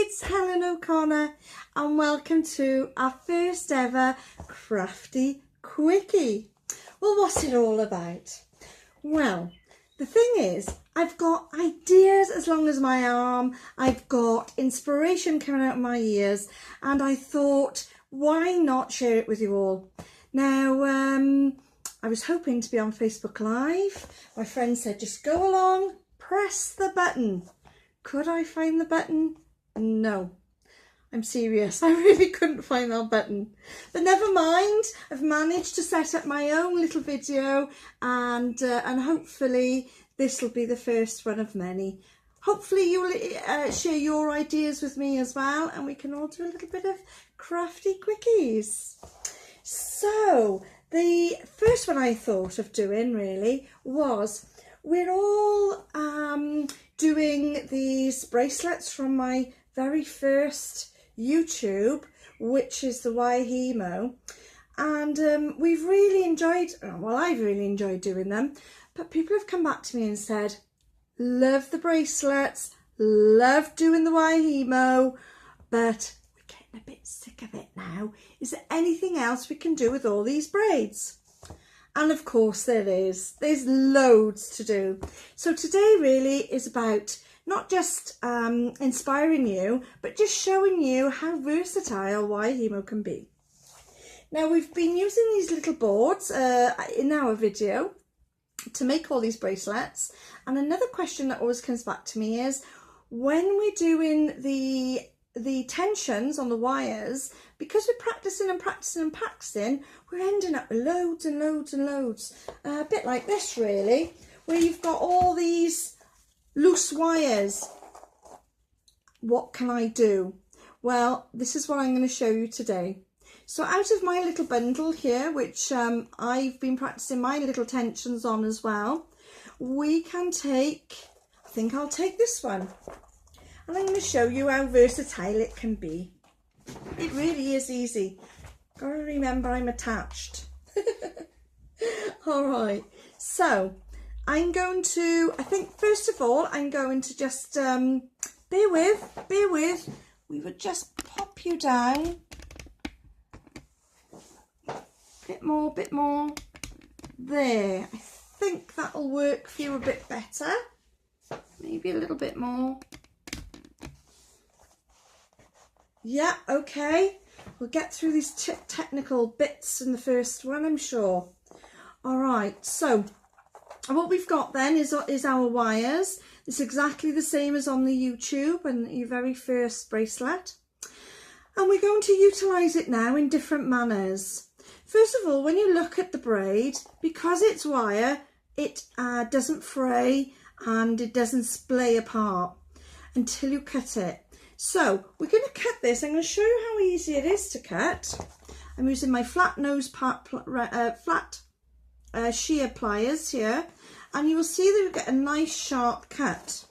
it's Helen O'Connor and welcome to our first ever crafty quickie. Well, what's it all about? Well, the thing is, I've got ideas as long as my arm, I've got inspiration coming out of my ears, and I thought, why not share it with you all? Now, I was hoping to be on Facebook Live. My friend said, just go along, press the button. Could I find the button? No, I'm serious. I really couldn't find that button. But never mind. I've managed to set up my own little video, and hopefully this will be the first one of many. Hopefully you'll share your ideas with me as well, and we can all do a little bit of crafty quickies. So the first one I thought of doing really was, we're all doing these bracelets from my very first YouTube, which is the Wirehimo, and we've really enjoyed, well, I've really enjoyed doing them, but people have come back to me and said, love the bracelets, love doing the Wirehimo, but we're getting a bit sick of it now. Is there anything else we can do with all these braids? And of course there is. There's loads to do. So today really is about not just inspiring you, but just showing you how versatile Wirehimo can be. Now, we've been using these little boards in our video to make all these bracelets. And another question that always comes back to me is, when we're doing the tensions on the wires, because we're practicing and practicing and practicing, we're ending up with loads and loads and loads. A bit like this really, where you've got all these loose wires. What can I do? Well, this is what I'm going to show you today. So out of my little bundle here, which I've been practicing my little tensions on as well, we can take, I think I'll take this one. And I'm going to show you how versatile it can be. It really is easy. Got to remember I'm attached. All right. So I'm going to, I think first of all, I'm going to just, bear with. We would just pop you down. Bit more. There. I think that'll work for you a bit better. Maybe a little bit more. Yeah, okay. We'll get through these technical bits in the first one, I'm sure. All right, so what we've got then is our wires. It's exactly the same as on the YouTube and your very first bracelet. And we're going to utilise it now in different manners. First of all, when you look at the braid, because it's wire, it doesn't fray and it doesn't splay apart until you cut it. So we're going to cut this. I'm going to show you how easy it is to cut. I'm using my flat nose shear pliers here, and you will see that we get a nice sharp cut.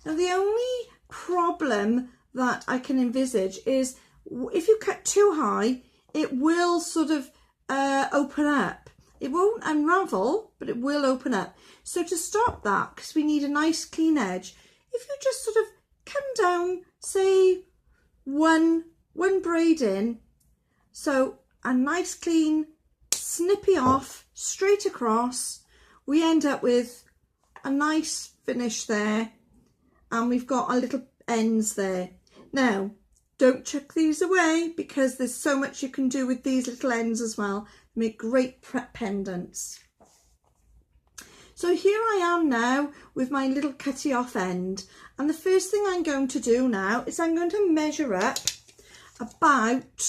Now the only problem that I can envisage is if you cut too high, it will sort of open up. It won't unravel, but it will open up. So to stop that, because we need a nice clean edge, if you just sort of come down, say one braid in, so a nice clean snippy off straight across, we end up with a nice finish there, and we've got our little ends there. Now don't chuck these away, because there's so much you can do with these little ends as well. Make great pendants. So here I am now with my little cutty off end, and the first thing I'm going to do now is I'm going to measure up about,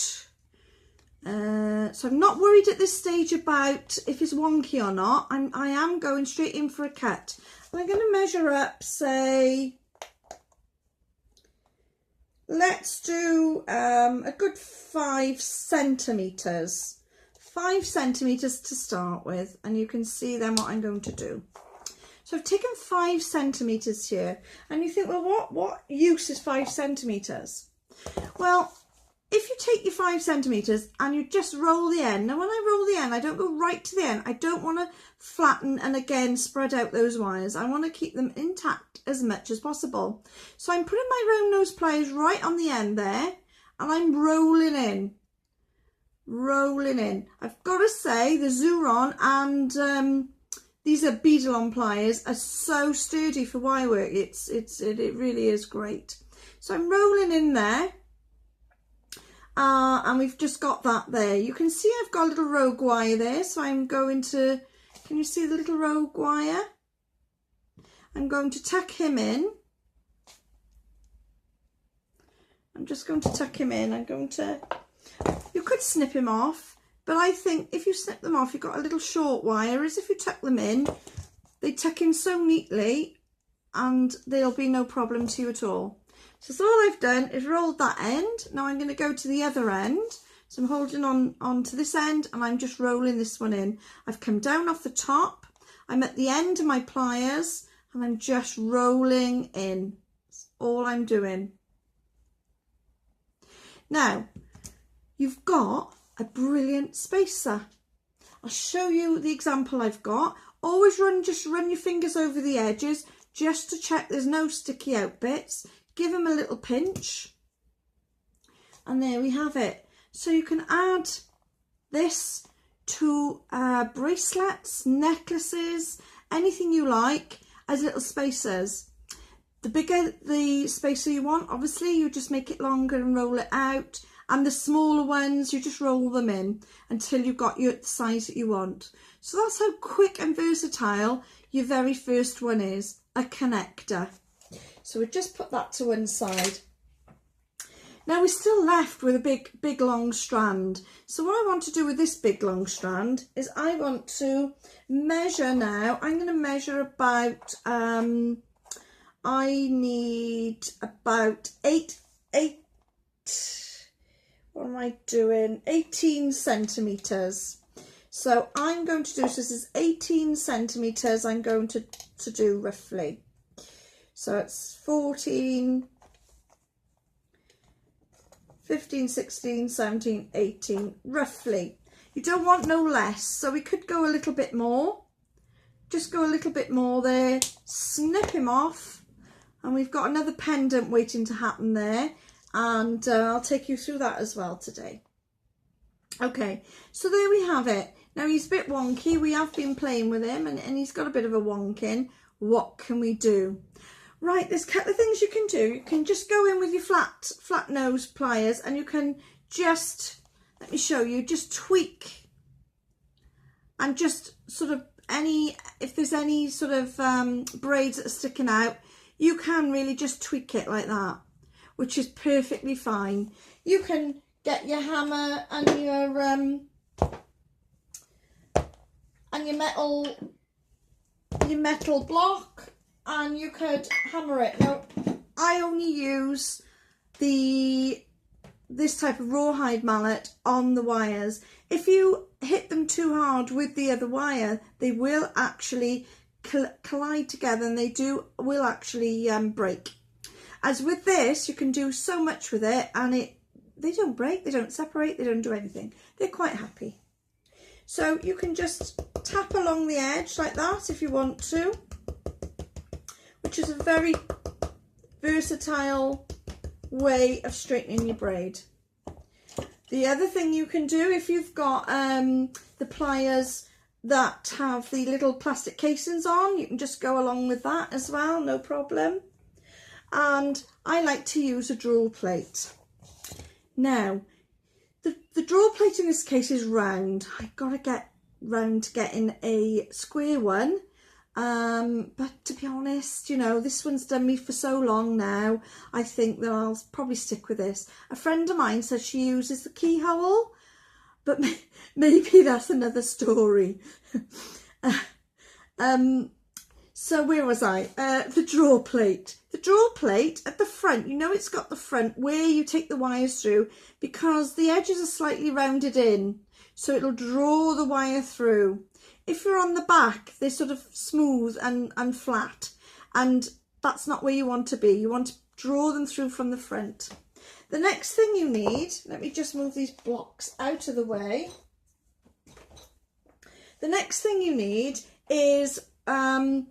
so I'm not worried at this stage about if it's wonky or not. I am going straight in for a cut. I'm going to measure up, say, let's do a good 5 centimetres. 5 centimetres to start with, and you can see then what I'm going to do. So I've taken 5 centimetres here, and you think, well, what use is 5 centimetres? Well, if you take your 5 centimetres and you just roll the end, now when I roll the end, I don't go right to the end. I don't want to flatten and again spread out those wires. I want to keep them intact as much as possible. So I'm putting my round nose pliers right on the end there, and I'm rolling in. Rolling in. I've got to say the Zuron and these are beadle-on pliers are so sturdy for wire work. It really is great. So I'm rolling in there. And we've just got that there. You can see I've got a little rogue wire there, so I'm going to, can you see the little rogue wire? I'm going to tuck him in. I'm just going to tuck him in. I'm going to, you could snip him off, but I think if you snip them off, you've got a little short wire, as if you tuck them in, they tuck in so neatly and there'll be no problem to you at all. So all I've done is rolled that end. Now I'm going to go to the other end. So I'm holding on to this end and I'm just rolling this one in. I've come down off the top. I'm at the end of my pliers and I'm just rolling in. That's all I'm doing. Now, you've got a brilliant spacer. I'll show you the example I've got. Always just run your fingers over the edges just to check there's no sticky out bits. Give them a little pinch, and there we have it. So you can add this to bracelets, necklaces, anything you like as little spacers. The bigger the spacer you want, obviously you just make it longer and roll it out, and the smaller ones you just roll them in until you've got the size that you want. So that's how quick and versatile your very first one is, a connector. So we just put that to one side. Now we're still left with a big long strand. So what I want to do with this big long strand is I want to measure now. I'm going to measure about, I need about 18 centimetres. So I'm going to do, so this is 18 centimetres I'm going to do roughly. So it's 14, 15, 16, 17, 18, roughly. You don't want no less, so we could go a little bit more. Just go a little bit more there, snip him off, and we've got another pendant waiting to happen there, and I'll take you through that as well today. Okay, so there we have it. Now he's a bit wonky. We have been playing with him, and he's got a bit of a wonking. What can we do? Right, there's a couple of things you can do. You can just go in with your flat nose pliers and you can just, let me show you, just tweak and just sort of if there's any sort of braids that are sticking out, you can really just tweak it like that, which is perfectly fine. You can get your hammer and your metal block, and you could hammer it. Now, I only use this type of rawhide mallet on the wires. If you hit them too hard with the other wire, they will actually collide together, and will actually break. As with this, you can do so much with it, and they don't break, they don't separate, they don't do anything. They're quite happy. So you can just tap along the edge like that if you want to, which is a very versatile way of straightening your braid. The other thing you can do, if you've got the pliers that have the little plastic casings on, you can just go along with that as well, no problem. And I like to use a draw plate. Now, the draw plate in this case is round. I've got to get round to getting a square one. But to be honest, you know, this one's done me for so long now, I think that I'll probably stick with this. A friend of mine says she uses the keyhole, but maybe that's another story. So where was I? The draw plate. The draw plate at the front, you know, it's got the front where you take the wires through, because the edges are slightly rounded in, so it'll draw the wire through. If you're on the back, they're sort of smooth and flat, and that's not where you want to be. You want to draw them through from the front. The next thing you need, let me just move these blocks out of the way. The next thing you need is a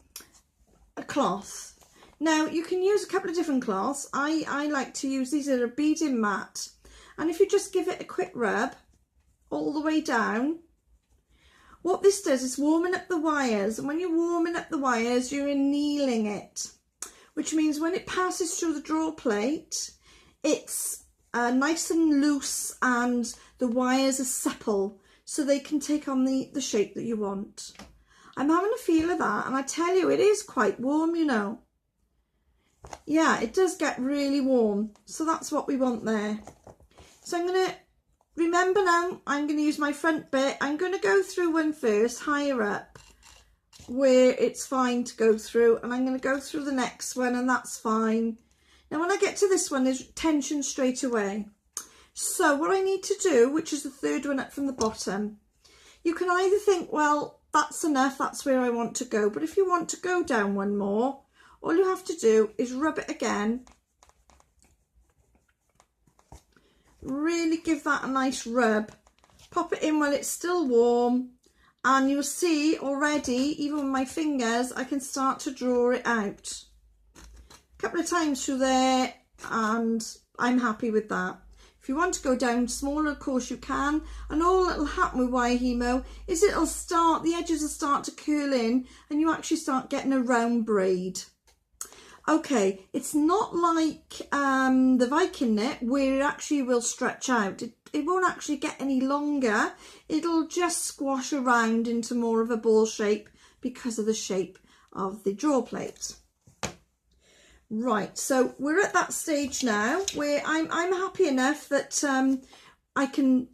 cloth. Now you can use a couple of different cloths. I like to use, these are a beading mat, and if you just give it a quick rub all the way down, what this does is warming up the wires, and when you're warming up the wires you're annealing it, which means when it passes through the draw plate it's nice and loose and the wires are supple so they can take on the shape that you want. I'm having a feel of that, and I tell you it is quite warm, you know. Yeah, it does get really warm, so that's what we want there. So I'm going to, remember now, I'm going to use my front bit. I'm going to go through one first, higher up, where it's fine to go through, and I'm going to go through the next one, and that's fine. Now when I get to this one, there's tension straight away. So what I need to do, which is the third one up from the bottom, you can either think, well, that's enough, that's where I want to go. But if you want to go down one more, all you have to do is rub it again. Really give that a nice rub. Pop it in while it's still warm, and you'll see already, even with my fingers, I can start to draw it out. A couple of times through there, and I'm happy with that. If you want to go down smaller, of course you can, and all that'll happen with Wirehimo is the edges will start to curl in, and you actually start getting a round braid. Okay, it's not like the Viking knit where it actually will stretch out. It won't actually get any longer. It'll just squash around into more of a ball shape because of the shape of the draw plate. Right, so we're at that stage now where I'm happy enough that I can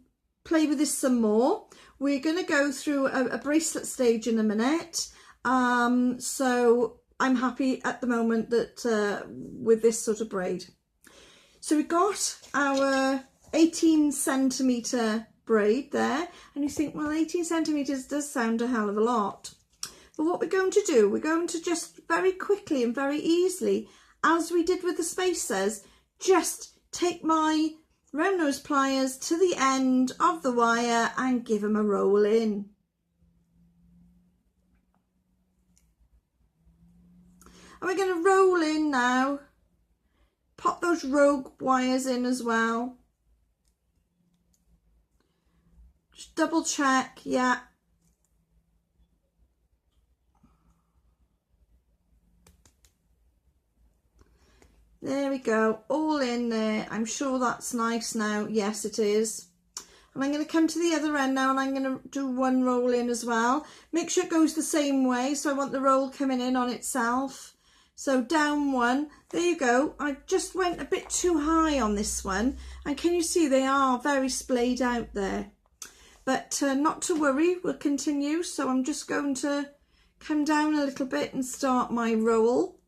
play with this some more. We're going to go through a bracelet stage in a minute. So I'm happy at the moment that with this sort of braid. So we've got our 18 centimetre braid there, and you think, well, 18 centimetres does sound a hell of a lot. But what we're going to do, we're going to just very quickly and very easily, as we did with the spacers, just take my round nose pliers to the end of the wire and give them a roll in. And we're going to roll in now, pop those rogue wires in as well. Just double check, yeah. There we go, all in there. I'm sure that's nice now. Yes, it is. And I'm going to come to the other end now, and I'm going to do one roll in as well. Make sure it goes the same way, so I want the roll coming in on itself. So down one, there you go. I just went a bit too high on this one, and can you see they are very splayed out there? But not to worry, we'll continue. So I'm just going to come down a little bit and start my roll.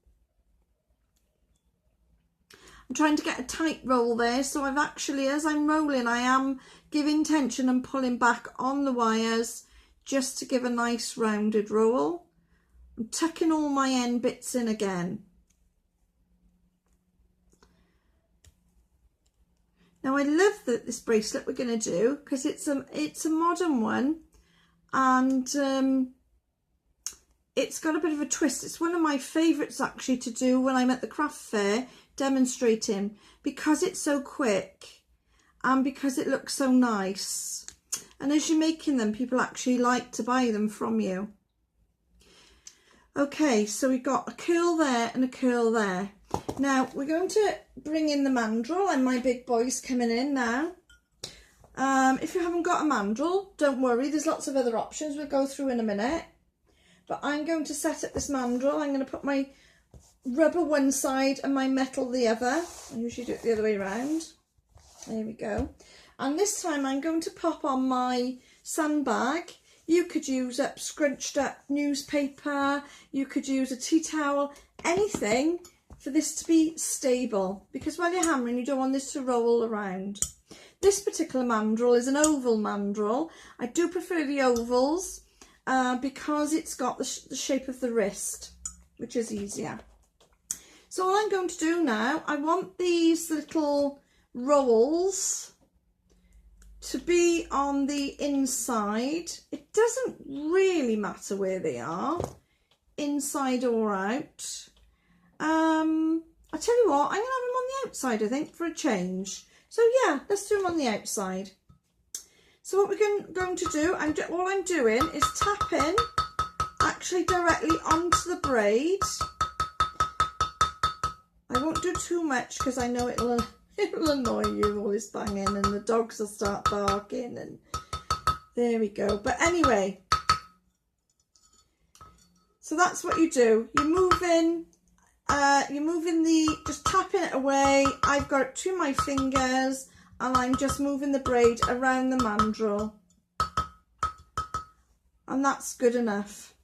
I'm trying to get a tight roll there, so I've actually, as I'm rolling, I am giving tension and pulling back on the wires just to give a nice rounded roll. I'm tucking all my end bits in again. Now I love this bracelet we're going to do because it's a modern one, and it's got a bit of a twist. It's one of my favourites actually to do when I'm at the craft fair demonstrating, because it's so quick and because it looks so nice, and as you're making them, people actually like to buy them from you. Okay, so we've got a curl there and a curl there. Now we're going to bring in the mandrel, and my big boy's coming in now. If you haven't got a mandrel, don't worry, there's lots of other options we'll go through in a minute. But I'm going to set up this mandrel. I'm going to put my rubber one side and my metal the other. I usually do it the other way around. There we go. And this time I'm going to pop on my sandbag. You could use up scrunched up newspaper, you could use a tea towel, anything for this to be stable, because while you're hammering you don't want this to roll around. This particular mandrel is an oval mandrel. I do prefer the ovals because it's got the shape of the wrist, which is easier. So all I'm going to do now, I want these little rolls to be on the inside. It doesn't really matter where they are, inside or out. I tell you what, I'm going to have them on the outside, I think, for a change. So yeah, let's do them on the outside. So what we're going to do, all I'm doing is tapping actually directly onto the braid. I won't do too much because I know it'll annoy you, all this banging, and the dogs will start barking, and there we go. But anyway, so that's what you do. You're moving just tapping it away. I've got it between my fingers and I'm just moving the braid around the mandrel, and that's good enough.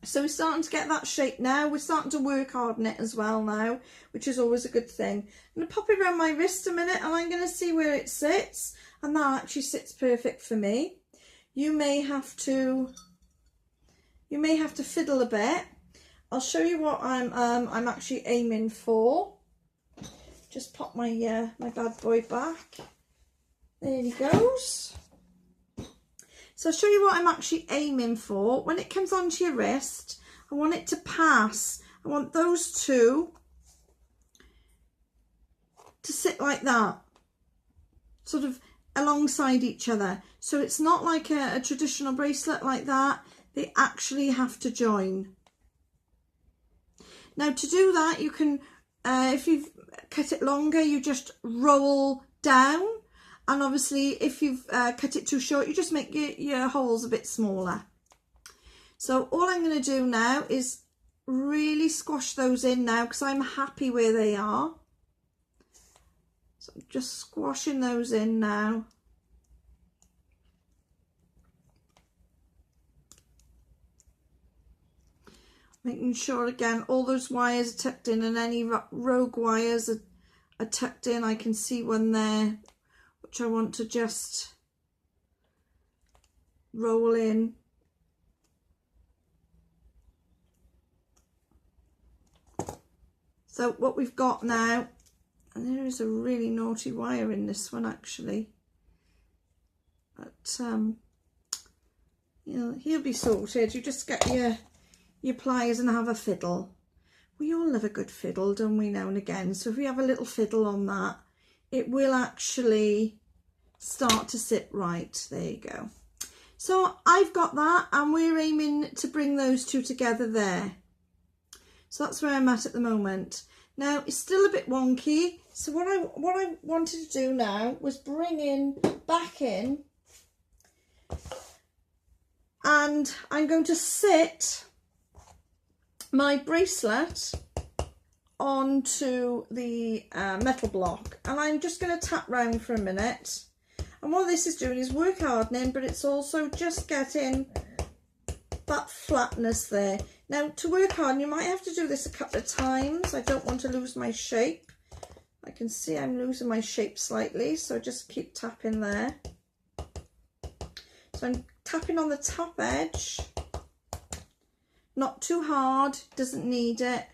So we're starting to get that shape now. We're starting to work hard on it as well now, which is always a good thing. I'm going to pop it around my wrist a minute and I'm going to see where it sits, and that actually sits perfect for me. You may have to fiddle a bit. I'll show you what I'm actually aiming for. Just pop my my bad boy back. There he goes. So I'll show you what I'm actually aiming for. When it comes onto your wrist, I want it to pass. I want those two to sit like that, sort of alongside each other. So it's not like a traditional bracelet like that. They actually have to join. Now to do that, you can, if you've cut it longer, you just roll down. And obviously if you've cut it too short, you just make your holes a bit smaller. So all I'm going to do now is really squash those in now, because I'm happy where they are. So I'm just squashing those in now. Making sure again all those wires are tucked in, and any rogue wires are tucked in. I can see one there which I want to just roll in. So what we've got now, and there is a really naughty wire in this one actually, but you know, he'll be sorted. You just get your pliers and have a fiddle. We all love a good fiddle, don't we, now and again? So if we have a little fiddle on that, it will actually start to sit right. There you go. So I've got that, and we're aiming to bring those two together there. So that's where I'm at the moment. Now it's still a bit wonky. So what I wanted to do now was bring in back in, and I'm going to sit my bracelet onto the metal block, and I'm just going to tap round for a minute. And what this is doing is work hardening, but it's also just getting that flatness there. Now to work harden, you might have to do this a couple of times. I don't want to lose my shape. I can see I'm losing my shape slightly, so just keep tapping there. So I'm tapping on the top edge. Not too hard, doesn't need it,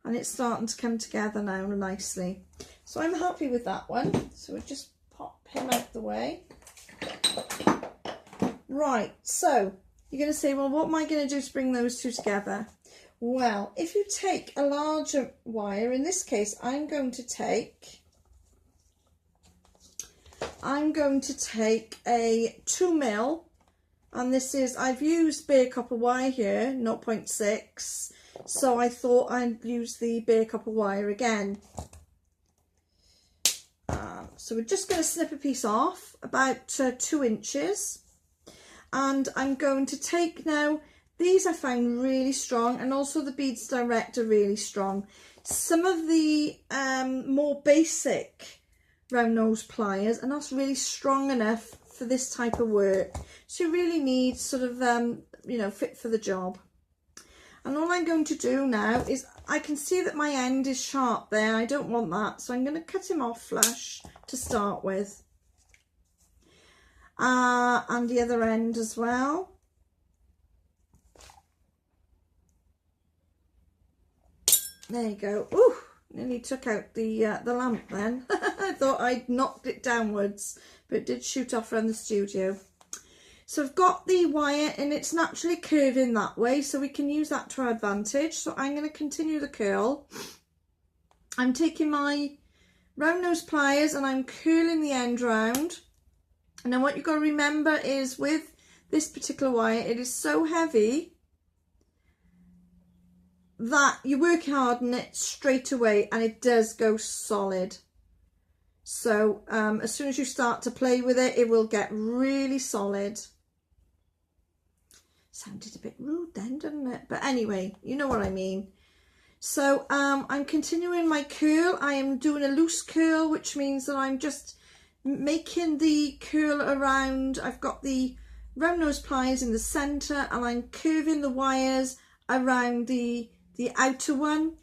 and it's starting to come together now nicely. So I'm happy with that one. So we'll just pop him out the way. Right, so you're going to say, well, what am I going to do to bring those two together? Well, if you take a larger wire, in this case, I'm going to take a 2mm. And this is, I've used bare copper wire here, 0.6. So I thought I'd use the bare copper wire again. So we're just going to snip a piece off, about 2 inches. And I'm going to take now, these I find really strong, and also the Beads Direct are really strong. Some of the more basic round nose pliers are not really strong enough for this type of work. So you really need sort of, you know, fit for the job. And all I'm going to do now is, I can see that my end is sharp there. I don't want that. So I'm going to cut him off flush to start with. And the other end as well. There you go. Ooh, nearly took out the lamp then. thought I'd knocked it downwards, but it did shoot off around the studio. So I've got the wire and it's naturally curving that way, so we can use that to our advantage. So I'm going to continue the curl. I'm taking my round nose pliers and I'm curling the end round. And then what you've got to remember is with this particular wire, it is so heavy that you work hard on it straight away and it does go solid. So as soon as you start to play with it, it will get really solid. Sounded a bit rude then, didn't it? But anyway, you know what I mean. So I'm continuing my curl. I am doing a loose curl, which means that I'm just making the curl around. I've got the round nose pliers in the center and I'm curving the wires around the outer one.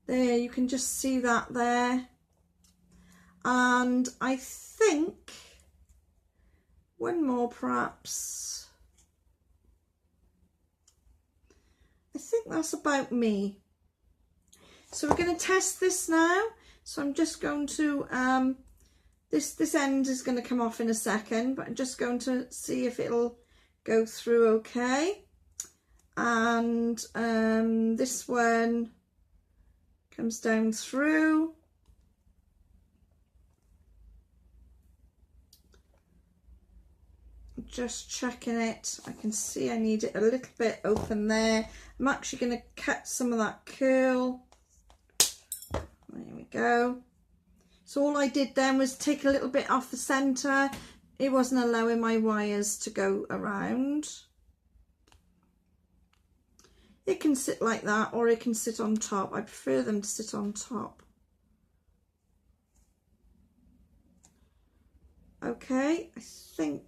There, you can just see that there. And I think one more perhaps. I think that's about me. So we're going to test this now. So I'm just going to, this end is going to come off in a second, but I'm just going to see if it'll go through okay. And this one comes down through. Just checking it. I can see I need it a little bit open there. I'm actually going to cut some of that curl. There we go. So all I did then was take a little bit off the center. It wasn't allowing my wires to go around. It can sit like that or it can sit on top. I prefer them to sit on top. Okay, I think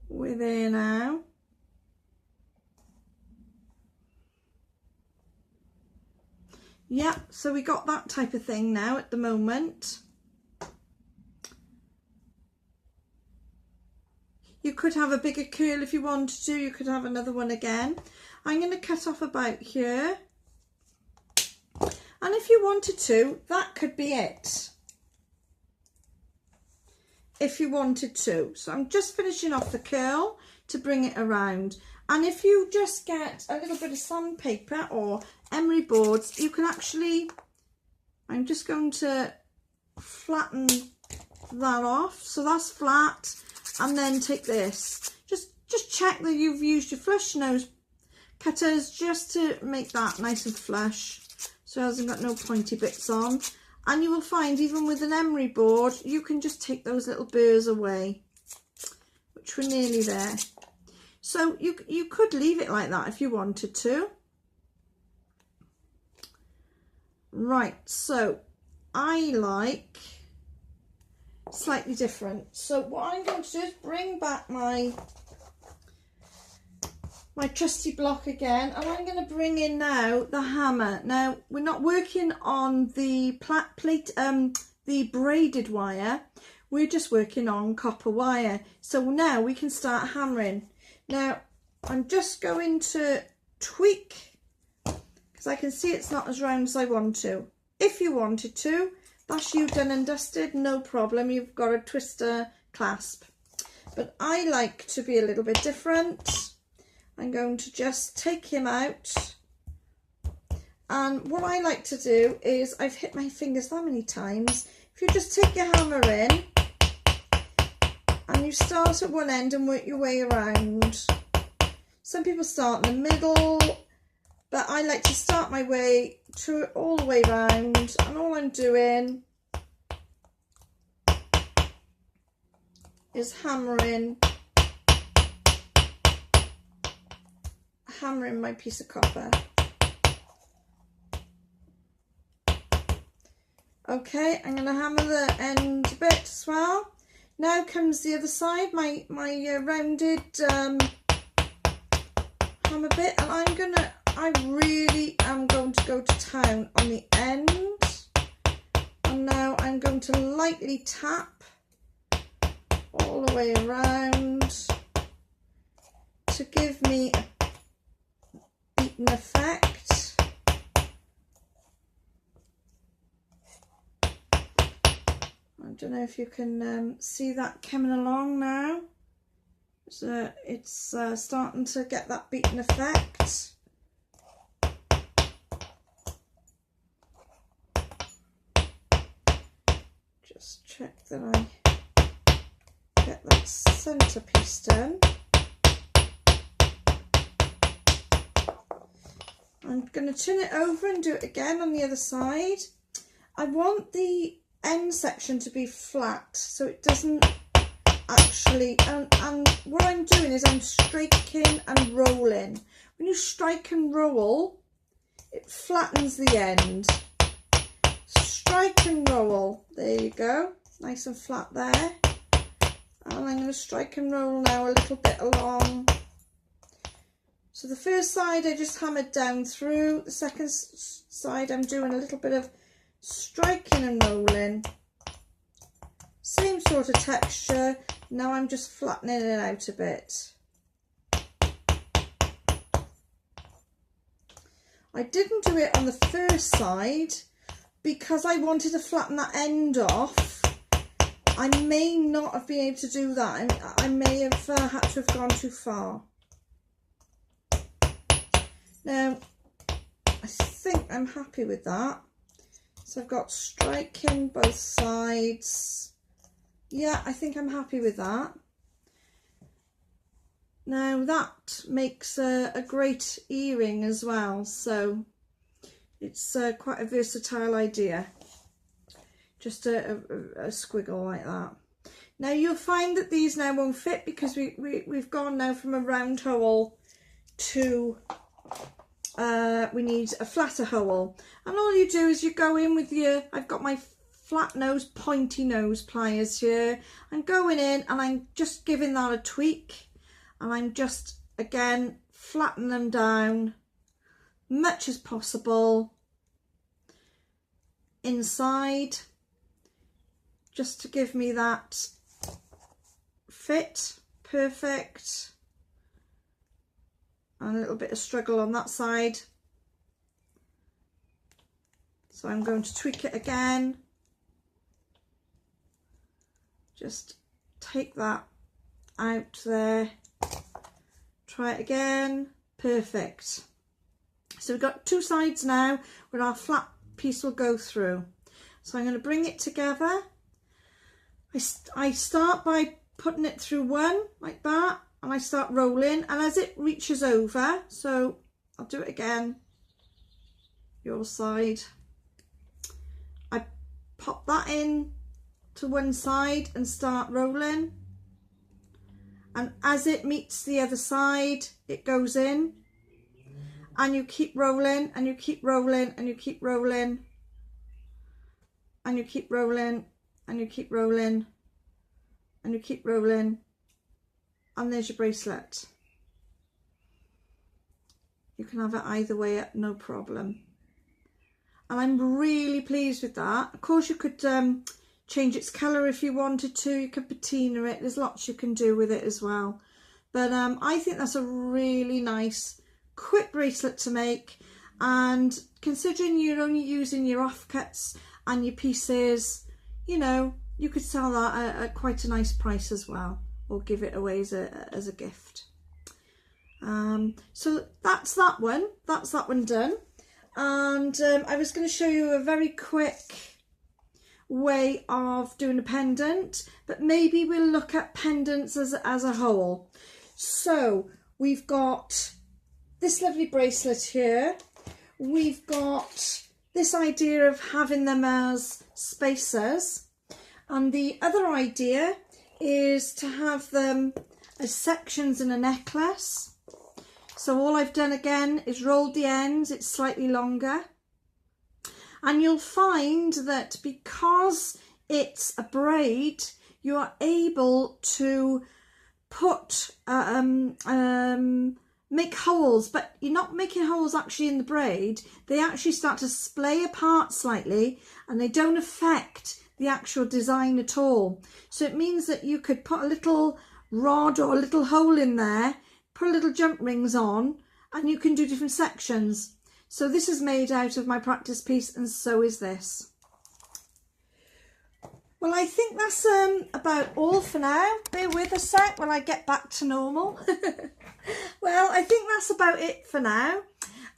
we're there now. Yeah, so we got that type of thing now at the moment. You could have a bigger curl if you wanted to. You could have another one again. I'm going to cut off about here. And if you wanted to, that could be it. If you wanted to. So I'm just finishing off the curl to bring it around. And if you just get a little bit of sandpaper or emery boards, you can actually, I'm just going to flatten that off. So that's flat. And then take this. Just check that you've used your flush nose cutters just to make that nice and flush. So it hasn't got no pointy bits on. And you will find even with an emery board, you can just take those little burrs away, which were nearly there. So you could leave it like that if you wanted to. Right, so I like slightly different. So what I'm going to do is bring back my trusty block again, and I'm going to bring in now the hammer. Now we're not working on the the braided wire, we're just working on copper wire. So now we can start hammering. Now I'm just going to tweak, because I can see it's not as round as I want to. If you wanted to, that's you done and dusted, no problem, you've got a twister clasp. But I like to be a little bit different. I'm going to just take him out. And what I like to do is, I've hit my fingers that many times, if you just take your hammer in and you start at one end and work your way around. Some people start in the middle, but I like to start my way to all the way around, and all I'm doing is hammering my piece of copper. Okay, I'm going to hammer the end a bit as well. Now comes the other side, my rounded hammer bit, and I really am going to go to town on the end. And now I'm going to lightly tap all the way around to give me a beaten effect. don't know if you can see that coming along now. So it's starting to get that beaten effect. Just check that I get that centre piece done. I'm going to turn it over and do it again on the other side. I want the end section to be flat so it doesn't actually, and what I'm doing is I'm striking and rolling. When you strike and roll, it flattens the end. Strike and roll, there you go, nice and flat there. And I'm going to strike and roll now a little bit along. So the first side I just hammered down through, the second side I'm doing a little bit of striking and rolling. Same sort of texture, now I'm just flattening it out a bit. I didn't do it on the first side because I wanted to flatten that end off. I may not have been able to do that, and I may have had to have gone too far. Now, I think I'm happy with that. So I've got striking both sides. Yeah, I think I'm happy with that. Now that makes a great earring as well, so it's quite a versatile idea. Just a squiggle like that. Now you'll find that these now won't fit because we've gone now from a round hole to we need a flatter hole, and all you do is you go in with your, I've got my flat nose, pointy nose pliers here. I'm going in and I'm just giving that a tweak, and I'm just again flatten them down much as possible inside, just to give me that fit perfect. And a little bit of struggle on that side, so I'm going to tweak it again. Just take that out there, try it again, perfect. So we've got two sides now where our flat piece will go through. So I'm going to bring it together. I start by putting it through one like that, and I start rolling, and as it reaches over, so I'll do it again, your side, I pop that in to one side and start rolling, and as it meets the other side it goes in, and you keep rolling and you keep rolling and you keep rolling and you keep rolling and you keep rolling and you keep rolling, and there's your bracelet. You can have it either way, no problem. And I'm really pleased with that. Of course you could change its colour if you wanted to, you could patina it, there's lots you can do with it as well. But I think that's a really nice quick bracelet to make, and considering you're only using your offcuts and your pieces, you know, you could sell that at quite a nice price as well, or give it away as a gift. So that's that one done. And I was going to show you a very quick way of doing a pendant, but maybe we'll look at pendants as a whole. So we've got this lovely bracelet here. We've got this idea of having them as spacers, and the other idea is to have them as sections in a necklace. So all I've done again is rolled the ends, it's slightly longer, and you'll find that because it's a braid, you are able to put make holes, but you're not making holes actually in the braid. They actually start to splay apart slightly, and they don't affect the actual design at all. So it means that you could put a little rod or a little hole in there, put little jump rings on, and you can do different sections. So this is made out of my practice piece, and so is this. Well, I think that's about all for now. Bear with a sec when I get back to normal. Well, I think that's about it for now.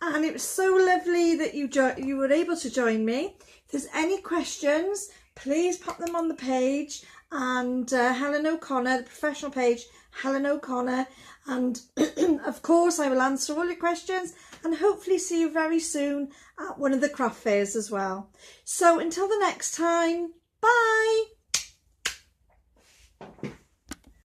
And it was so lovely that you were able to join me. If there's any questions, please pop them on the page. And Helen O'Connor, the professional page, Helen O'Connor. And of course, I will answer all your questions and hopefully see you very soon at one of the craft fairs as well. So until the next time, bye.